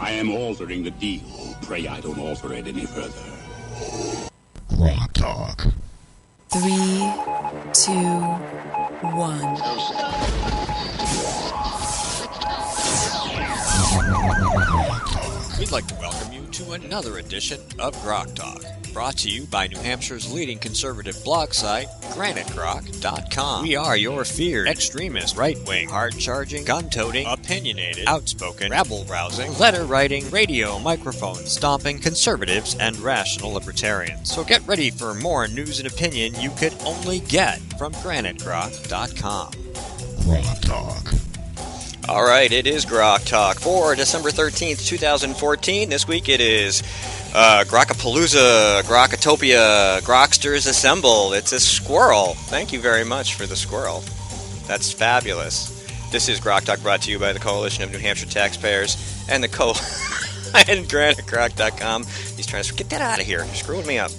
I am altering the deal. Pray I don't alter it any further. GrokTALK. 3, 2, 1. We'd like to welcome you to another edition of GrokTALK, brought to you by New Hampshire's leading conservative blog site, GraniteGrok.com. We are your feared, extremist, right-wing, hard-charging, gun-toting, opinionated, outspoken, rabble-rousing, letter-writing, radio microphone stomping conservatives and rational libertarians. So get ready for more news and opinion you could only get from GraniteGrok.com. GrokTALK. All right, it is GrokTALK for December 13th, 2014. This week it is Grokapalooza, Grokatopia, Groksters Assemble. It's a squirrel. Thank you very much for the squirrel. That's fabulous. This is GrokTALK, brought to you by the Coalition of New Hampshire Taxpayers and the and GraniteGrok.com. He's trying to get that out of here. You're screwing me up.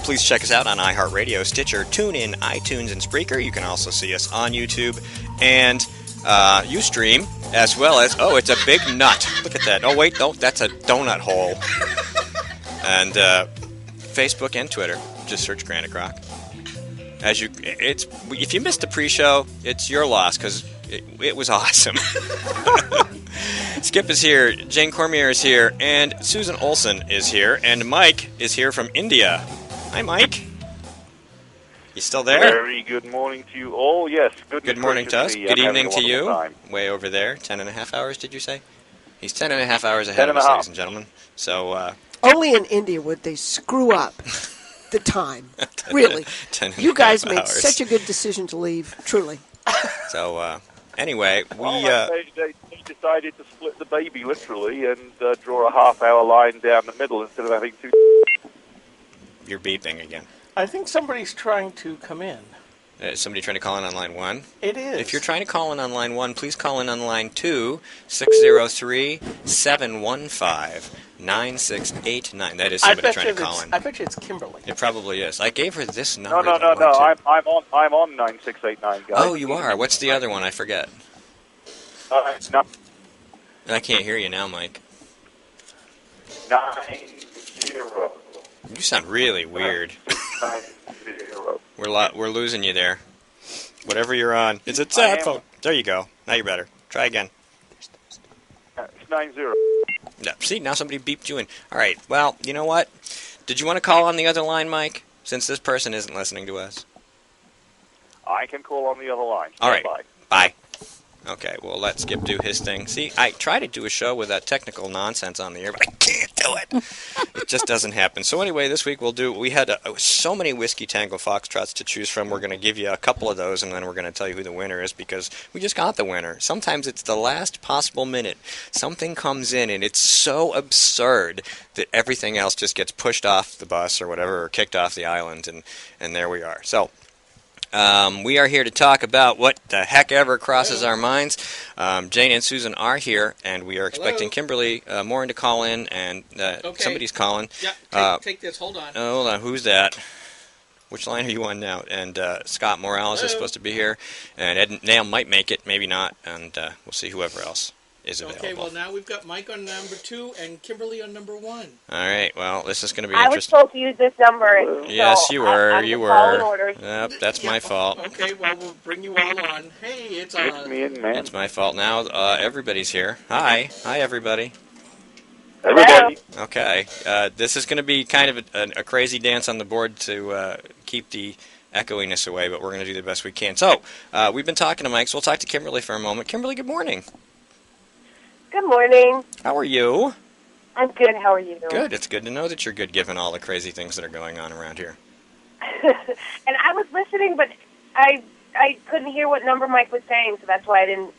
Please check us out on iHeartRadio, Stitcher, TuneIn, iTunes, and Spreaker. You can also see us on YouTube and Ustream, as well as, oh, it's a big nut. Look at that. Oh, wait, no, that's a donut hole. And Facebook and Twitter. Just search Granite Grok. If you missed the pre-show, it's your loss, because it was awesome. Skip is here, Jane Cormier is here, and Susan Olson is here, and Mike is here from India. Hi, Mike. You still there? Very good morning to you all. Yes, good morning to us. Good evening to you. Way over there. 10.5 hours, did you say? He's 10.5 hours ahead of us, ladies and gentlemen. So, only in India would they screw up the time. Really. You guys made such a good decision to leave, truly. So, anyway, they decided to split the baby, literally, and draw a half-hour line down the middle instead of having two. You're beeping again. I think somebody's trying to come in. Is somebody trying to call in on line 1? It is. If you're trying to call in on line 1, please call in on line 2, 603-715-9689. That is somebody trying to call in. I bet you it's Kimberly. It probably is. I gave her this number. No. I'm on 9689, guys. Oh, you are. What's the other one? I forget. No. I can't hear you now, Mike. 90. You sound really weird. We're losing you there. Whatever you're on. It's a sad phone. There you go. Now you're better. Try again. It's 90. Yeah, see, now somebody beeped you in. All right. Well, you know what? Did you want to call on the other line, Mike? Since this person isn't listening to us. I can call on the other line. All right. Bye. Okay, well, let Skip do his thing. See, I try to do a show with that technical nonsense on the air, but I can't do it. It just doesn't happen. So anyway, this week we had so many Whiskey Tango Foxtrots to choose from. We're going to give you a couple of those, and then we're going to tell you who the winner is, because we just got the winner. Sometimes it's the last possible minute. Something comes in, and it's so absurd that everything else just gets pushed off the bus or whatever, or kicked off the island, and there we are. So we are here to talk about what the heck ever crosses our minds. Jane and Susan are here, and we are expecting Kimberly Morin to call in, and somebody's calling. Yeah, take this. Hold on. Hold on. Who's that? Which line are you on now? And Scott Morales is supposed to be here, and Ed Nail might make it, maybe not, and we'll see whoever else is available. Okay, well, now we've got Mike on number 2 and Kimberly on number 1. All right, well, this is going to be interesting. I was supposed to use this number. Yes, you were. I'm you were. Orders. Yep, that's my fault. Okay, well, we'll bring you all on. Hey, it's me and man. It's my fault now. Everybody's here. Hi, everybody. Everybody. Okay, this is going to be kind of a crazy dance on the board to keep the echoiness away, but we're going to do the best we can. So, we've been talking to Mike, so we'll talk to Kimberly for a moment. Kimberly, good morning. Good morning. How are you? I'm good. How are you? Good. It's good to know that you're good, given all the crazy things that are going on around here. And I was listening, but I couldn't hear what number Mike was saying, so that's why I didn't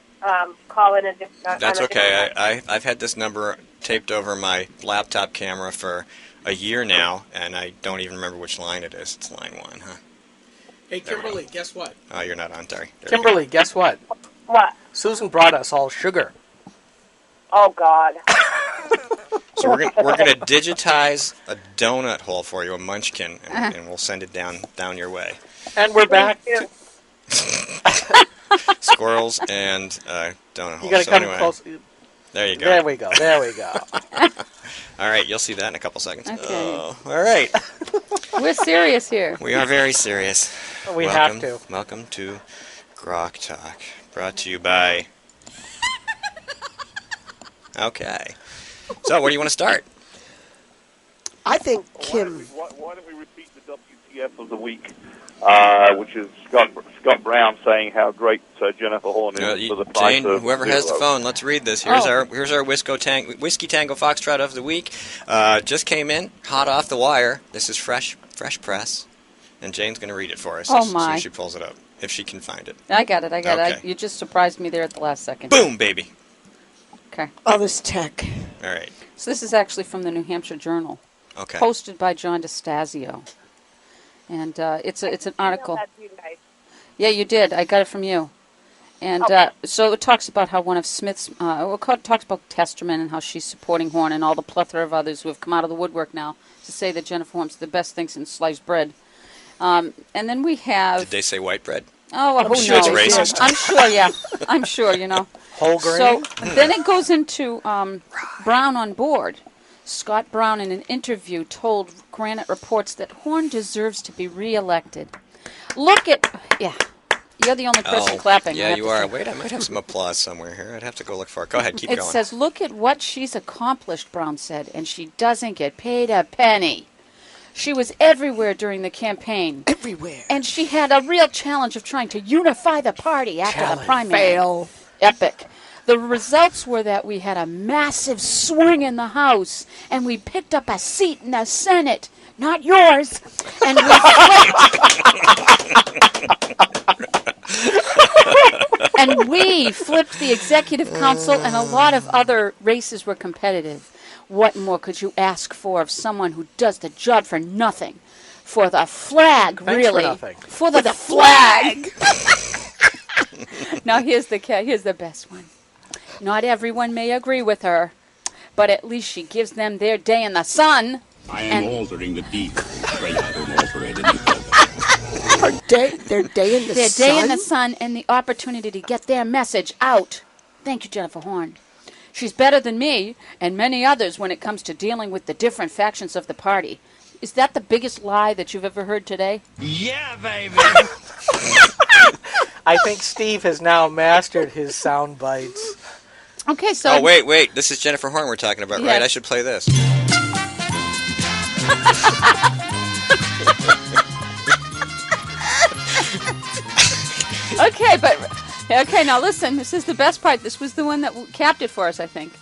call in. That's okay. I've had this number taped over my laptop camera for a year now, and I don't even remember which line it is. It's line 1, huh? Hey, Kimberly, guess what? Oh, you're not on, sorry. Kimberly, guess what? What? Susan brought us all sugar. Oh, God. So we're gonna digitize a donut hole for you, a munchkin, and we'll send it down your way. And we're back. Squirrels and donut holes. You gotta come close. There you go. There we go. There we go. All right, you'll see that in a couple seconds. Okay. Oh, all right. We're serious here. We are very serious. We have to. Welcome to GrokTALK, brought to you by... Okay. So, where do you want to start? I think Kim... Why don't we repeat the WTF of the week, which is Scott Brown saying how great Jennifer Horn is for the price Jane, of whoever has the phone, let's read this. Here's our Whiskey Tango Foxtrot of the week. Just came in, hot off the wire. This is fresh press, and Jane's going to read it for us as soon as she pulls it up, if she can find it. I got it. You just surprised me there at the last second. Boom, baby. Okay. All this tech. All right. So this is actually from the New Hampshire Journal. Okay. Posted by John DeStasio. And it's an article. Yeah, you did. I got it from you. And so it talks about how one of Smith's, talks about Testerman and how she's supporting Horn and all the plethora of others who have come out of the woodwork now to say that Jennifer Horn's the best thing since sliced bread. And then we have... Did they say white bread? Oh, well, who knows? Sure it's racist. I'm sure, yeah. I'm sure, Whole grain? So then it goes into Brown on board. Scott Brown, in an interview, told Granite Reports that Horn deserves to be reelected. Look at... Yeah. You're the only person clapping. Yeah, you are. Wait, I might have some applause somewhere here. I'd have to go look for it. Go ahead, keep going. It says, look at what she's accomplished, Brown said, and she doesn't get paid a penny. She was everywhere during the campaign. Everywhere. And she had a real challenge of trying to unify the party after the primary. Fail. Epic. The results were that we had a massive swing in the House, and we picked up a seat in the Senate. Not yours. And we and we flipped the executive council, and a lot of other races were competitive. What more could you ask for of someone who does the job for nothing? For the flag, Thanks really. For nothing. For the flag. Now here's the best one. Not everyone may agree with her, but at least she gives them their day in the sun. I am altering the deed. Pray I don't alter it any further. Their day in the sun? Their day in the sun and the opportunity to get their message out. Thank you, Jennifer Horn. She's better than me and many others when it comes to dealing with the different factions of the party. Is that the biggest lie that you've ever heard today? Yeah, baby! I think Steve has now mastered his sound bites. Okay, so... Oh, wait. This is Jennifer Horn we're talking about, Yes. right? I should play this. Okay, now listen. This is the best part. This was the one that capped it for us, I think.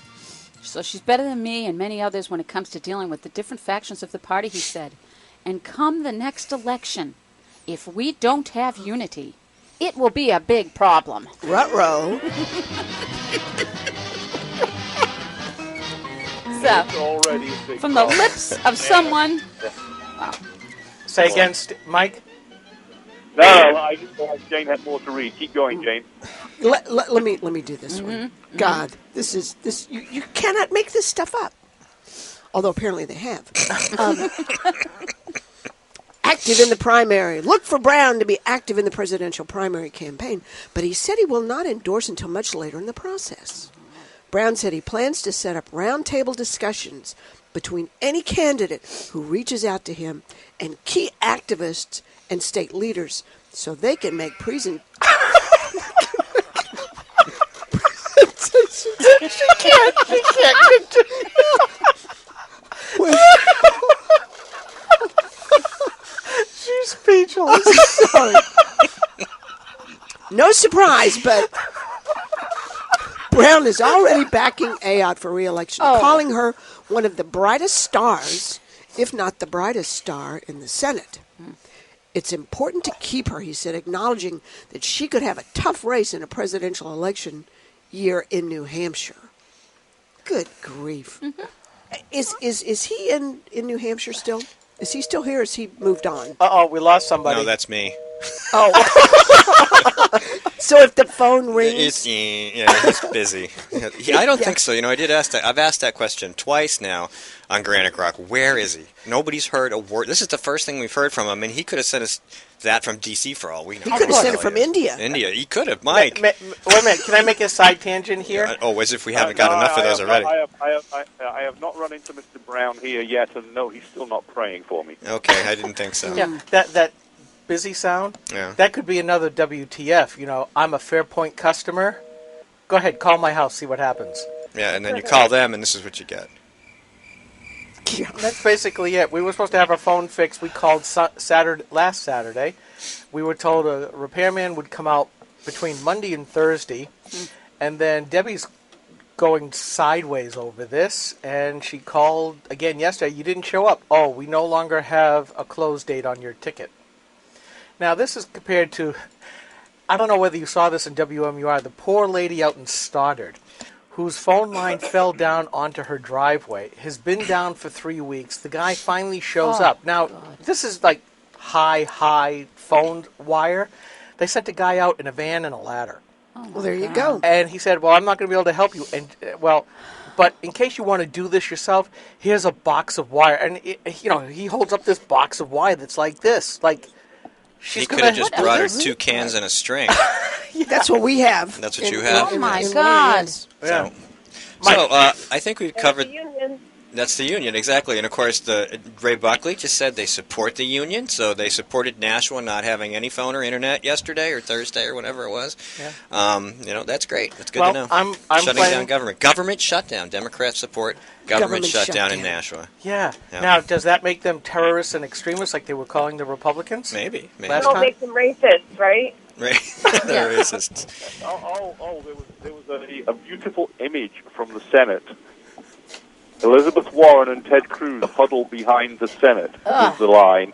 So she's better than me and many others when it comes to dealing with the different factions of the party, he said. And come the next election, if we don't have unity, it will be a big problem. Ruh-roh. So, from the lips of someone... Wow. Say again, Mike? No, I just thought Jane had more to read. Keep going, Jane. Let me do this one. God, this you cannot make this stuff up. Although apparently they have. Active in the primary. Look for Brown to be active in the presidential primary campaign, but he said he will not endorse until much later in the process. Brown said he plans to set up roundtable discussions between any candidate who reaches out to him and key activists and state leaders so they can make she can't She's speechless. Sorry. No surprise, but Brown is already backing Ayotte for re-election, calling her one of the brightest stars, if not the brightest star, in the Senate. It's important to keep her, he said, acknowledging that she could have a tough race in a presidential election year in New Hampshire. Good grief. Is he in New Hampshire still? Is he still here or has he moved on? Uh-oh, we lost somebody. No, that's me. Oh. So if the phone rings, He's busy. I don't think so. I did ask that. I've asked that question twice now on Granite Rock. Where is he? Nobody's heard a word. This is the first thing we've heard from him, and he could have sent us that from D.C. for all we know. he could have sent it from India. India. He could have, Mike. Wait a minute. Can I make a side tangent here? As if we haven't got enough of those already. I have not run into Mr. Brown here yet, and no, he's still not praying for me. Okay, I didn't think so. Yeah, that busy sound. Yeah. That could be another WTF. I'm a Fairpoint customer. Go ahead, call my house, see what happens. Yeah, and then you call them, and this is what you get. That's basically it. We were supposed to have our phone fixed. We called last Saturday. We were told a repairman would come out between Monday and Thursday, and then Debbie's going sideways over this, and she called again yesterday. You didn't show up. Oh, we no longer have a close date on your ticket. Now, this is compared to, I don't know whether you saw this in WMUR, the poor lady out in Stoddard, whose phone line fell down onto her driveway, has been down for 3 weeks. The guy finally shows up. Now, this is like high phone wire. They sent a guy out in a van and a ladder. Well, there you go. And he said, well, I'm not going to be able to help you. And, but in case you want to do this yourself, here's a box of wire. And, he holds up this box of wire that's like this. Like, he could have just brought her 2 cans and a string. That's what we have. That's what you have? Oh, my God. Yeah. So I think we've covered... The union. That's the union, exactly. And, of course, Ray Buckley just said they support the union, so they supported Nashua not having any phone or internet yesterday or Thursday or whatever it was. Yeah. That's great. That's good to know. I'm shutting down government. Government shutdown. Democrats support government shutdown in Nashua. Yeah. Now, does that make them terrorists and extremists like they were calling the Republicans? Maybe. It'll make them racist, right? Right. They're racist. There was a beautiful image from the Senate. Elizabeth Warren and Ted Cruz huddled behind the Senate is the line.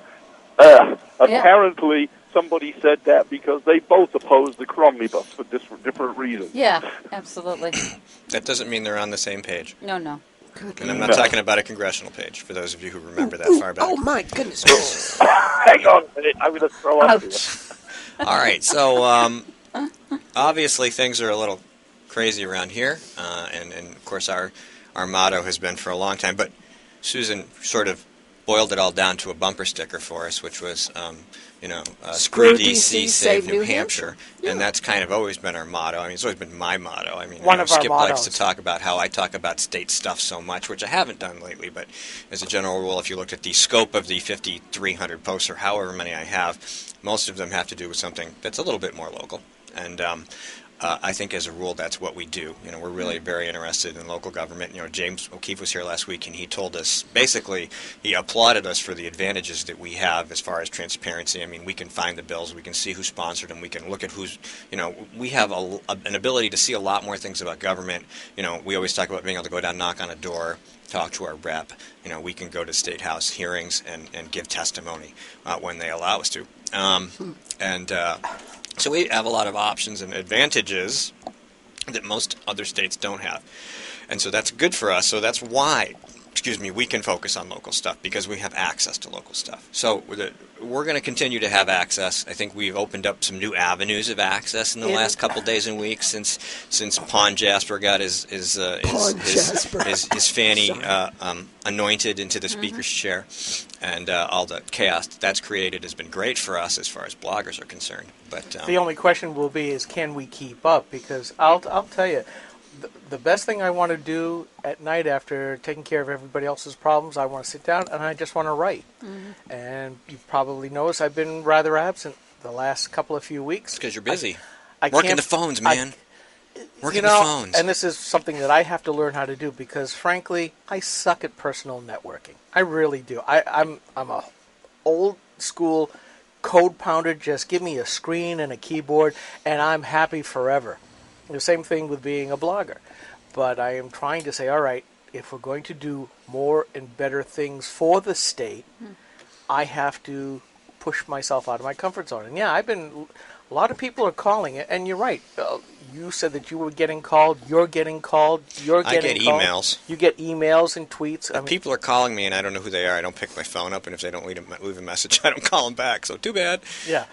Apparently, somebody said that because they both oppose the Cromnibus for different reasons. Yeah, absolutely. That doesn't mean they're on the same page. No. And I'm not talking about a congressional page, for those of you who remember that far back. Oh, my goodness. Hang on a minute. I'm going to throw up here. All right, so obviously things are a little crazy around here, and of course our motto has been for a long time, but Susan sort of boiled it all down to a bumper sticker for us, which was, screw DC, save New Hampshire. Yeah. And that's kind of always been our motto. I mean, it's always been my motto. I mean, Skip likes to talk about how I talk about state stuff so much, which I haven't done lately, but as a general rule, if you looked at the scope of the 5,300 posts or however many I have, most of them have to do with something that's a little bit more local. And I think as a rule, that's what we do. We're really very interested in local government. James O'Keefe was here last week, and he told us, basically, he applauded us for the advantages that we have as far as transparency. I mean, we can find the bills, we can see who sponsored them, we can look at who's, we have an ability to see a lot more things about government. We always talk about being able to go down, knock on a door, talk to our rep. We can go to State House hearings and give testimony when they allow us to. So we have a lot of options and advantages that most other states don't have. And so that's good for us. So that's why, we can focus on local stuff, because we have access to local stuff. So we're going to continue to have access. I think we've opened up some new avenues of access in the last couple days and weeks since Pawn Jasper got his fanny anointed into the speaker's chair. And all the chaos that's created has been great for us as far as bloggers are concerned. But the only question will be is, can we keep up? Because I'll tell you, the best thing I want to do at night after taking care of everybody else's problems, I want to sit down and I just want to write. Mm-hmm. And you probably noticed I've been rather absent the last couple of few weeks. Because you're busy. Working the phones, man. Working the phones. And this is something that I have to learn how to do, because, frankly, I suck at personal networking. I really do. I'm a old school code pounder. Just give me a screen and a keyboard, and I'm happy forever. The same thing with being a blogger. But I am trying to say, all right, if we're going to do more and better things for the state, I have to push myself out of my comfort zone. And a lot of people are calling it, and you're right. You said that you were getting called, you're getting called, I get emails. You get emails and tweets. People are calling me, and I don't know who they are. I don't pick my phone up, and if they don't leave a message, I don't call them back. So too bad. Yeah.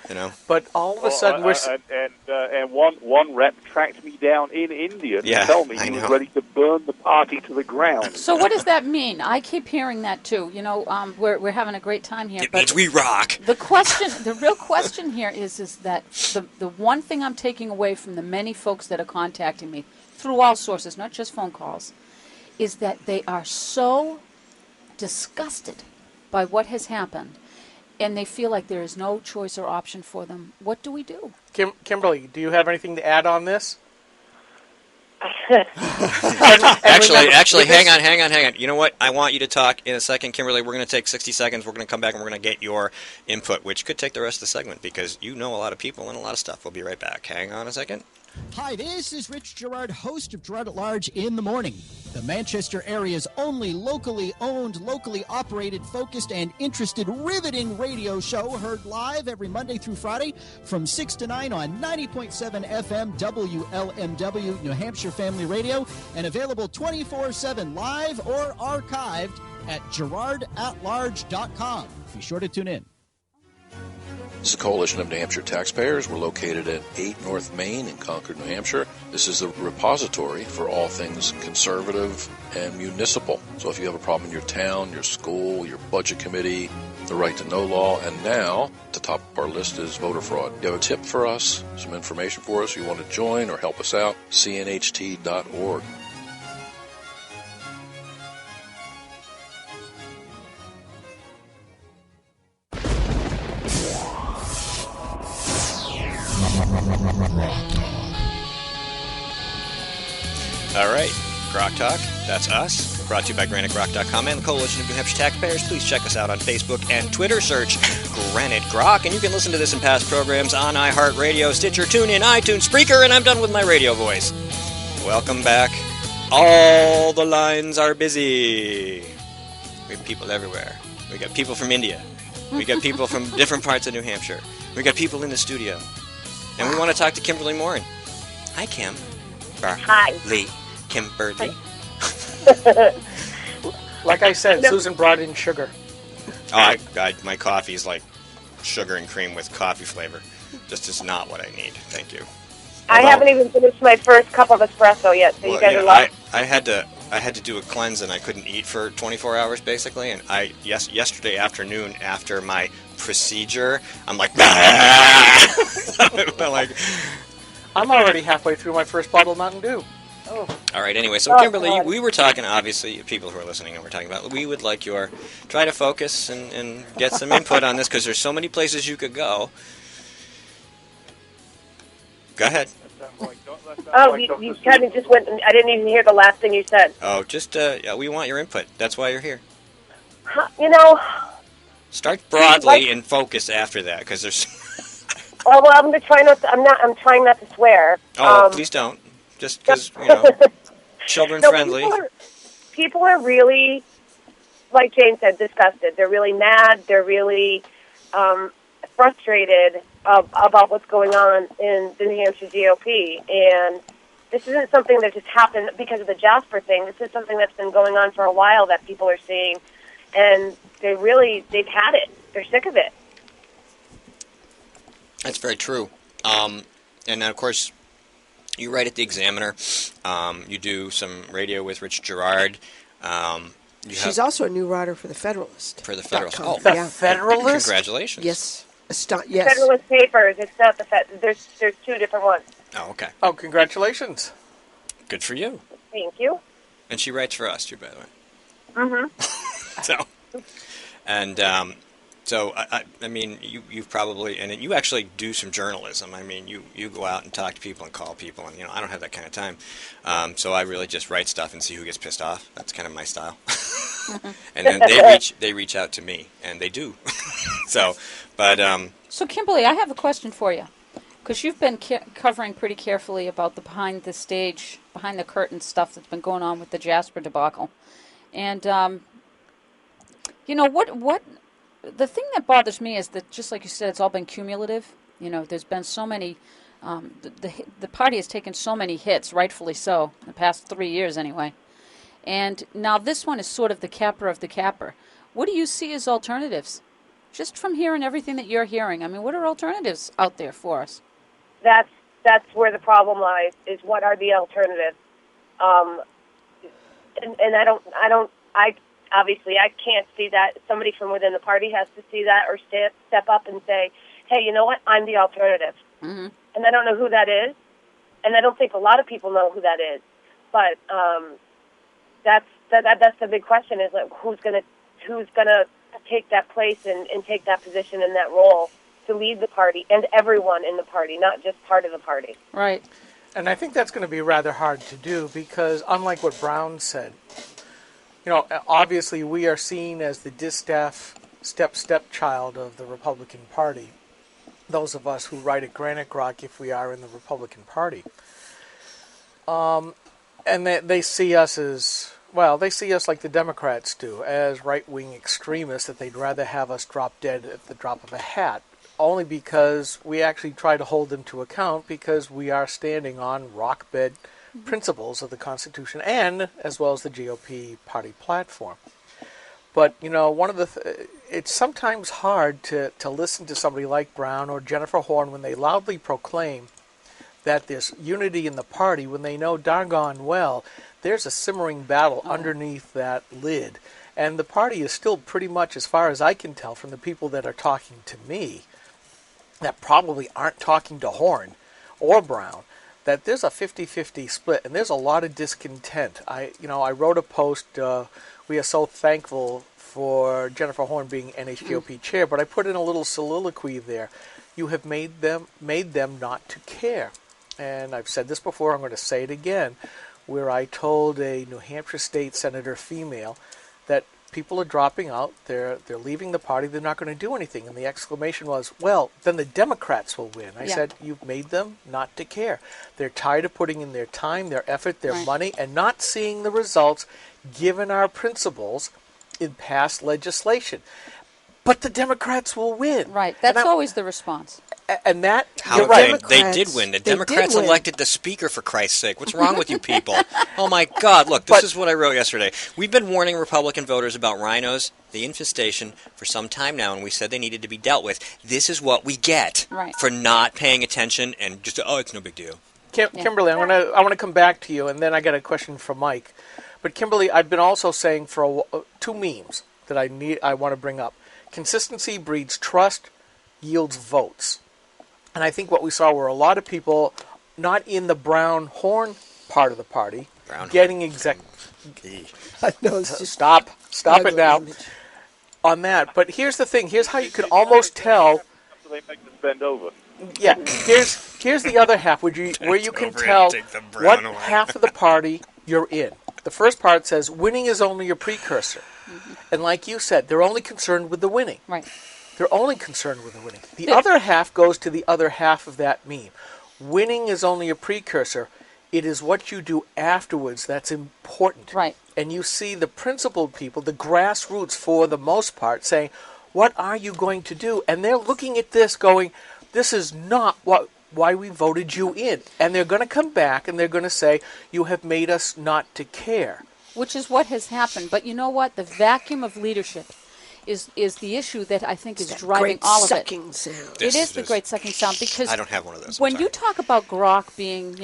But all of a sudden, and and one rep tracked me down in India to tell me he was ready to burn the party to the ground. So what does that mean? I keep hearing that too. You know, we're having a great time here. It means we rock. The real question here is that the one thing I'm taking away from the many folks that are contacting me through all sources, not just phone calls, is that they are so disgusted by what has happened, and they feel like there is no choice or option for them. What do we do? Kimberly, do you have anything to add on this? Actually, hang on. You know what? I want you to talk in a second, Kimberly. We're going to take 60 seconds. We're going to come back and we're going to get your input, which could take the rest of the segment because you know a lot of people and a lot of stuff. We'll be right back. Hang on a second. Hi, this is Rich Gerard, host of Gerard at Large in the Morning, the Manchester area's only locally owned, locally operated, focused, and interested, riveting radio show, heard live every Monday through Friday from 6 to 9 on 90.7 FM WLMW, New Hampshire Family Radio, and available 24/7 live or archived at GerardAtLarge.com. Be sure to tune in. This is the Coalition of New Hampshire Taxpayers. We're located at 8 North Main in Concord, New Hampshire. This is the repository for all things conservative and municipal. So if you have a problem in your town, your school, your budget committee, the right to know law, and now, at the top of our list is voter fraud. You have a tip for us, some information for us, you want to join or help us out, cnht.org. All right, GrokTALK, that's us. Brought to you by GraniteGrok.com and the Coalition of New Hampshire Taxpayers. Please check us out on Facebook and Twitter. Search Granite Grok, and you can listen to this and past programs on iHeartRadio, Stitcher, TuneIn, iTunes, Spreaker, and I'm done with my radio voice. Welcome back. All the lines are busy. We have people everywhere. We got people from India. We got people from different parts of New Hampshire. We got people in the studio. And we want to talk to Kimberly Morin. Hi, Kim. Hi. Lee. Kimberly. Like I said, Susan brought in sugar. Oh, my coffee is like sugar and cream with coffee flavor. Just is not what I need. Thank you. I haven't even finished my first cup of espresso yet, so you guys are lucky. I had to do a cleanse and I couldn't eat for 24 hours basically. And yesterday afternoon after my procedure, I'm like, I'm already halfway through my first bottle of Mountain Dew. Oh. All right, anyway, so Kimberly, we were talking, obviously, people who are listening and we're talking about, we would like try to focus and get some input on this because there's so many places you could go. Go ahead. Oh, you kind of just went, I didn't even hear the last thing you said. Oh, just, we want your input. That's why you're here. You know. Start broadly and focus after that because there's... Well, I'm going to try not to, I'm trying not to swear. Oh, please don't. Just because, children friendly. People are really, like Jane said, disgusted. They're really mad. They're really frustrated about what's going on in the New Hampshire GOP. And this isn't something that just happened because of the Jasper thing. This is something that's been going on for a while that people are seeing. And they've had it. They're sick of it. That's very true. And then, of course, you write at the Examiner. You do some radio with Rich Gerard. She's also a new writer for the Federalist. For the Federalist. Oh, the Federalist? Congratulations. Yes. Yes. Federalist Papers. It's not the There's two different ones. Oh, okay. Oh, congratulations. Good for you. Thank you. And she writes for us, too, by the way. Mm-hmm. So, I mean, you've probably, and you actually do some journalism. I mean, you go out and talk to people and call people, and, I don't have that kind of time. So I really just write stuff and see who gets pissed off. That's kind of my style. And then they reach out to me, and they do. So Kimberly, I have a question for you. Because you've been covering pretty carefully about the behind the stage, behind the curtain stuff that's been going on with the Jasper debacle. And, what... The thing that bothers me is that, just like you said, it's all been cumulative. There's been so many. The party has taken so many hits, rightfully so, in the past 3 years anyway. And now this one is sort of the capper of the capper. What do you see as alternatives? Just from hearing everything that you're hearing, I mean, what are alternatives out there for us? That's that's where the problem lies, is what are the alternatives. And I obviously I can't see that. Somebody from within the party has to see that or step up and say, hey, you know what, I'm the alternative. Mm-hmm. And I don't know who that is, and I don't think a lot of people know who that is. But that's the big question, is like who's gonna take that place and take that position and that role to lead the party and everyone in the party, not just part of the party. Right. And I think that's going to be rather hard to do because, unlike what Brown said, obviously we are seen as the distaff stepchild of the Republican Party. Those of us who write at Granite Grok, if we are in the Republican Party. And they see us as, they see us like the Democrats do, as right-wing extremists that they'd rather have us drop dead at the drop of a hat, only because we actually try to hold them to account because we are standing on rock-bed principles of the Constitution and as well as the GOP party platform. But, one of it's sometimes hard to listen to somebody like Brown or Jennifer Horn when they loudly proclaim that there's unity in the party when they know doggone well there's a simmering battle underneath that lid. And the party is still pretty much, as far as I can tell from the people that are talking to me, that probably aren't talking to Horn or Brown, that there's a 50-50 split, and there's a lot of discontent. I wrote a post, we are so thankful for Jennifer Horn being NHGOP chair, but I put in a little soliloquy there. You have made them not to care. And I've said this before, I'm going to say it again, where I told a New Hampshire state senator female that people are dropping out, they're leaving the party, they're not going to do anything. And the exclamation was, well, then the Democrats will win. I said, you've made them not to care. They're tired of putting in their time, their effort, their money, and not seeing the results given our principles in past legislation. But the Democrats will win. Right. That's always the response. And that, you're right. They did win. The Democrats elected the Speaker, for Christ's sake. What's wrong with you people? Oh, my God. Look, this is what I wrote yesterday. We've been warning Republican voters about rhinos, the infestation, for some time now, and we said they needed to be dealt with. This is what we get for not paying attention and just, it's no big deal. Kimberly, I want to come back to you, and then I got a question for Mike. But Kimberly, I've been also saying for two memes that I want to bring up. Consistency breeds trust, yields votes. And I think what we saw were a lot of people not in the Brown Horn part of the party getting Stop it now on that. But here's the thing. Here's how you can almost tell. They make us bend over. Yeah. Here's the other half where you can tell what half of the party you're in. The first part says winning is only a precursor. Mm-hmm. And like you said, they're only concerned with the winning. Right. They're only concerned with the winning. The other half goes to the other half of that meme. Winning is only a precursor. It is what you do afterwards that's important. Right. And you see the principled people, the grassroots for the most part, saying, what are you going to do? And they're looking at this going, this is not why we voted you in. And they're going to come back and they're going to say, you have made us not to care. Which is what has happened. But you know what? The vacuum of leadership is the issue that I think is driving all of it. Sound. It is the great sucking sound because I don't have one of those. When you talk about Grok being,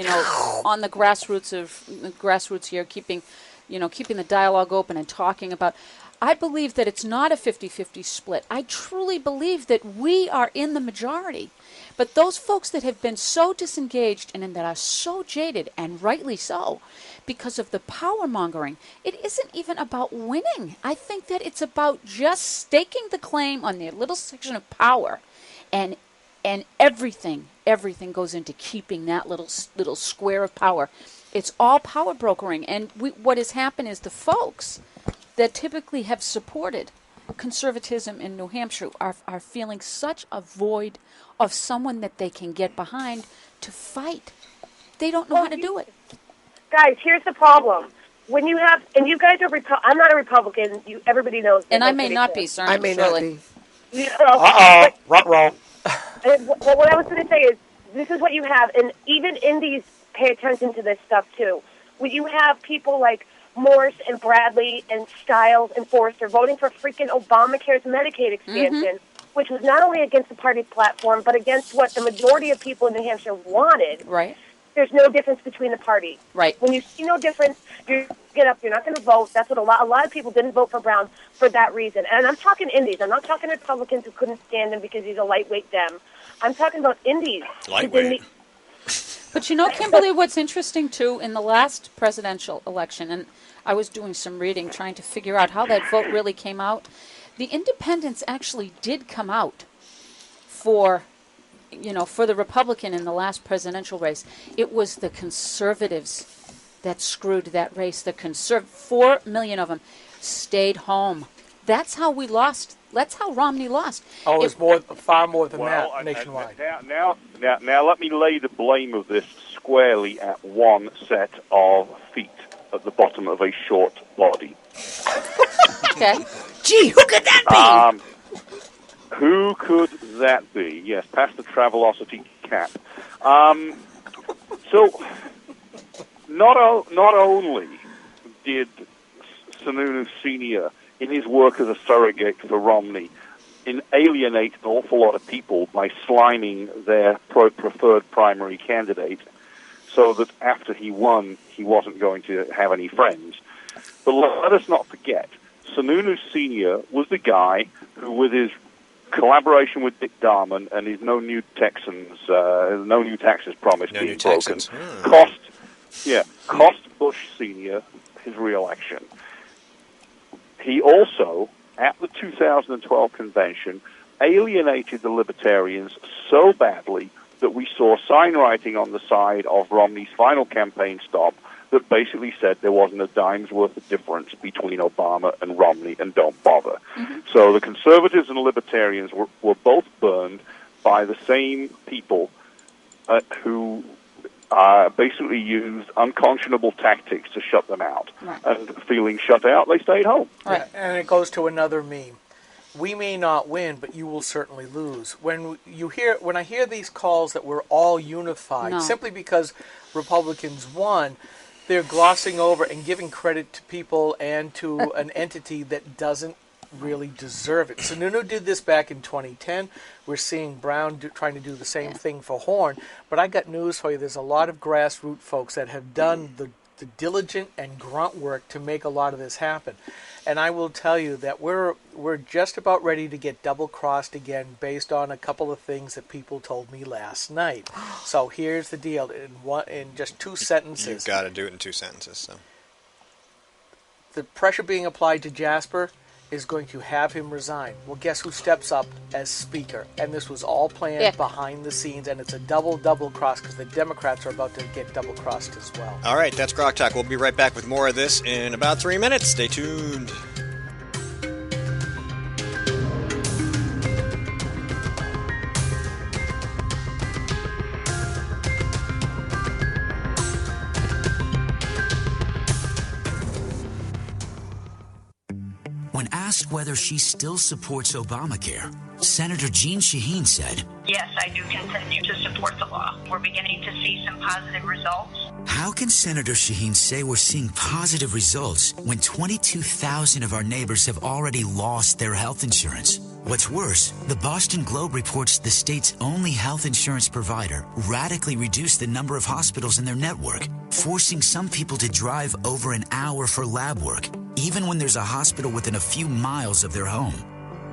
on the grassroots here, keeping the dialogue open and talking about, I believe that it's not a 50-50 split. I truly believe that we are in the majority. But those folks that have been so disengaged and that are so jaded, and rightly so, because of the power mongering, it isn't even about winning. I think that it's about just staking the claim on their little section of power, and everything goes into keeping that little square of power. It's all power brokering, and what has happened is the folks that typically have supported conservatism in New Hampshire are feeling such a void of someone that they can get behind to fight. They don't know how to do it. Guys, here's the problem. When you have, and you guys are, I'm not a Republican. Everybody knows. And I may not be, sir. I may not be. Uh-oh, ruh-roh. What I was going to say is, this is what you have, and even indies pay attention to this stuff, too. When you have people like Morse and Bradley and Stiles and Forrester voting for freaking Obamacare's Medicaid expansion, which was not only against the party's platform, but against what the majority of people in New Hampshire wanted. Right. There's no difference between the parties. Right. When you see no difference, you get up. You're not going to vote. That's what a lot of people didn't vote for Brown for that reason. And I'm talking indies. I'm not talking Republicans who couldn't stand him because he's a lightweight Dem. I'm talking about indies. Lightweight. But you know, Kimberly, what's interesting, too, in the last presidential election, and I was doing some reading trying to figure out how that vote really came out, the independents actually did come out for the Republican in the last presidential race. It was the conservatives that screwed that race. 4 million of them stayed home. That's how we lost. That's how Romney lost. Oh, it's far more than that nationwide. Now, let me lay the blame of this squarely at one set of feet at the bottom of a short body. Okay. Gee, who could that be? Who could that be? Yes, past the Travelocity cap. So, not only did Sununu Sr., in his work as a surrogate for Romney, alienate an awful lot of people by sliming their preferred primary candidate so that after he won, he wasn't going to have any friends. But let us not forget, Sununu Sr. was the guy who, with his collaboration with Dick Darman and his no new taxes promise being broken, cost Bush Sr. his re-election. He also, at the 2012 convention, alienated the libertarians so badly that we saw sign writing on the side of Romney's final campaign stop that basically said there wasn't a dime's worth of difference between Obama and Romney, and don't bother. Mm-hmm. So the conservatives and libertarians were both burned by the same people who basically used unconscionable tactics to shut them out. Right. And feeling shut out, they stayed home. Right. And it goes to another meme. We may not win, but you will certainly lose. When I hear these calls that we're all unified, simply because Republicans won, they're glossing over and giving credit to people and to an entity that doesn't really deserve it. Sununu did this back in 2010. We're seeing Brown trying to do the same thing for Horn. But I got news for you. There's a lot of grassroots folks that have done the diligent and grunt work to make a lot of this happen. And I will tell you that we're just about ready to get double-crossed again based on a couple of things that people told me last night. So here's the deal. In just 2 sentences. You've got to do it in 2 sentences. So. The pressure being applied to Jasper is going to have him resign. Well, guess who steps up as Speaker? And this was all planned behind the scenes, and it's a double cross because the Democrats are about to get double-crossed as well. All right, that's Grok Talk. We'll be right back with more of this in about 3 minutes. Stay tuned. When asked whether she still supports Obamacare, Senator Jean Shaheen said, "Yes, I do continue to support the law. We're beginning to see some positive results." How can Senator Shaheen say we're seeing positive results when 22,000 of our neighbors have already lost their health insurance? What's worse, the Boston Globe reports the state's only health insurance provider radically reduced the number of hospitals in their network, forcing some people to drive over an hour for lab work, even when there's a hospital within a few miles of their home.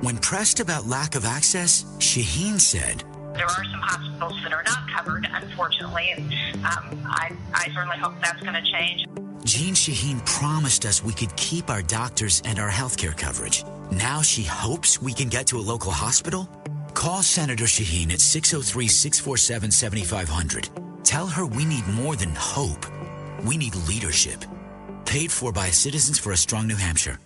When pressed about lack of access, Shaheen said, "There are some hospitals that are not covered, unfortunately, and I certainly hope that's going to change." Jean Shaheen promised us we could keep our doctors and our healthcare coverage. Now she hopes we can get to a local hospital? Call Senator Shaheen at 603-647-7500. Tell her we need more than hope. We need leadership. Paid for by Citizens for a Strong New Hampshire.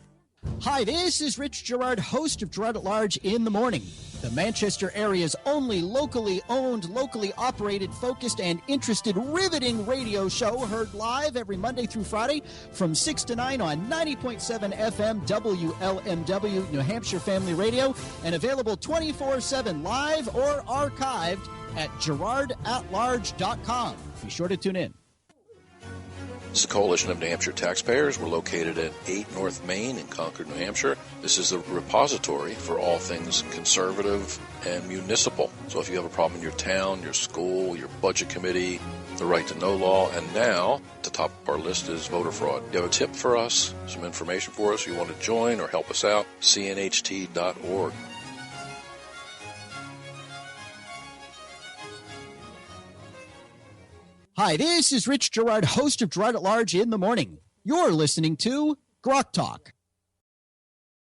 Hi, this is Rich Gerard, host of Gerard at Large in the Morning, the Manchester area's only locally owned, locally operated, focused, and interested, riveting radio show, heard live every Monday through Friday from 6 to 9 on 90.7 FM WLMW, New Hampshire Family Radio, and available 24/7 live or archived at GerardAtLarge.com. Be sure to tune in. This is the Coalition of New Hampshire Taxpayers. We're located at 8 North Main in Concord, New Hampshire. This is the repository for all things conservative and municipal. So if you have a problem in your town, your school, your budget committee, the right to know law, and now at the top of our list is voter fraud. You have a tip for us, some information for us, you want to join or help us out, cnht.org. Hi, this is Rich Gerard, host of Gerard at Large in the Morning. You're listening to GrokTALK.